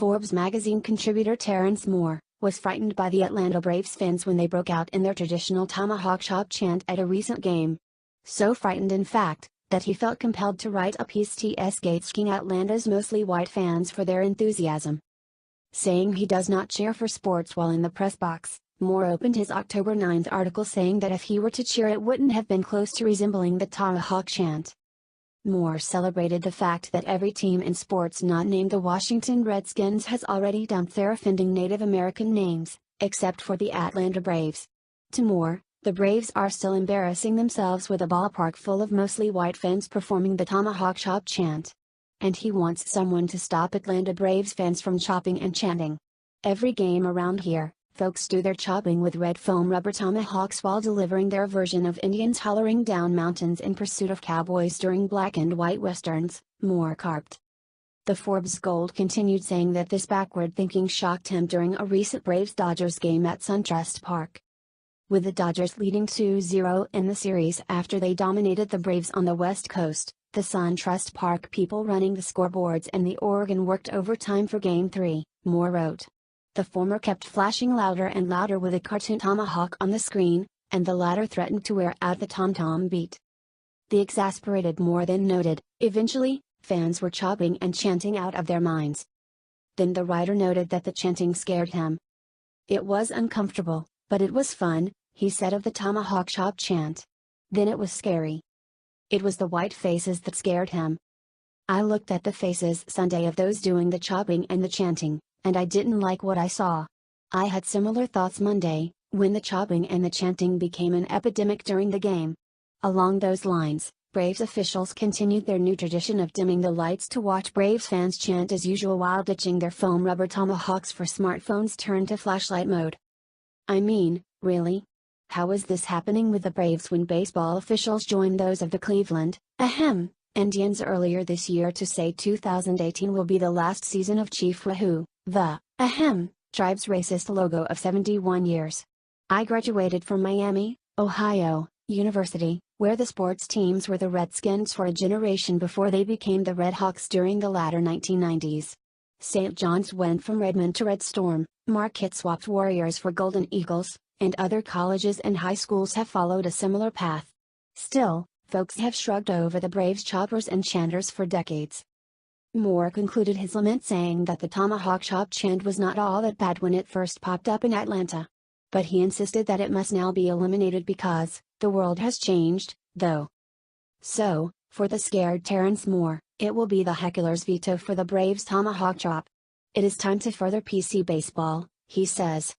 Forbes magazine contributor Terrence Moore was frightened by the Atlanta Braves fans when they broke out in their traditional tomahawk chop chant at a recent game. So frightened in fact, that he felt compelled to write a piece asking Atlanta's mostly white fans for their enthusiasm. Saying he does not cheer for sports while in the press box, Moore opened his October 9 article saying that if he were to cheer it wouldn't have been close to resembling the tomahawk chant. Moore celebrated the fact that every team in sports not named the Washington Redskins has already dumped their offending Native American names, except for the Atlanta Braves. To Moore, the Braves are still embarrassing themselves with a ballpark full of mostly white fans performing the tomahawk chop chant. And he wants someone to stop Atlanta Braves fans from chopping and chanting. Every game around here, folks do their chopping with red foam rubber tomahawks while delivering their version of Indians hollering down mountains in pursuit of cowboys during black and white westerns, Moore carped. The Forbes Gold continued saying that this backward thinking shocked him during a recent Braves-Dodgers game at SunTrust Park. With the Dodgers leading 2-0 in the series after they dominated the Braves on the West Coast, the SunTrust Park people running the scoreboards and the Oregon worked overtime for Game 3, Moore wrote. The former kept flashing louder and louder with a cartoon tomahawk on the screen, and the latter threatened to wear out the tom-tom beat. The exasperated Moore then noted, eventually, fans were chopping and chanting out of their minds. Then the writer noted that the chanting scared him. It was uncomfortable, but it was fun, he said of the tomahawk chop chant. Then it was scary. It was the white faces that scared him. I looked at the faces Sunday of those doing the chopping and the chanting, and I didn't like what I saw. I had similar thoughts Monday, when the chopping and the chanting became an epidemic during the game. Along those lines, Braves officials continued their new tradition of dimming the lights to watch Braves fans chant as usual while ditching their foam rubber tomahawks for smartphones turned to flashlight mode. I mean, really? How is this happening with the Braves when baseball officials joined those of the Cleveland, Indians earlier this year to say 2018 will be the last season of Chief Wahoo, the tribe's racist logo of 71 years. I graduated from Miami, Ohio, University, where the sports teams were the Redskins for a generation before they became the Red Hawks during the latter 1990s. St. John's went from Redmond to Red Storm, Marquette swapped Warriors for Golden Eagles, and other colleges and high schools have followed a similar path. Still, folks have shrugged over the Braves choppers and chanters for decades. Moore concluded his lament saying that the tomahawk chop chant was not all that bad when it first popped up in Atlanta. But he insisted that it must now be eliminated because, the world has changed, though. So, for the scared Terrence Moore, it will be the heckler's veto for the Braves tomahawk chop. It is time to further PC baseball, he says.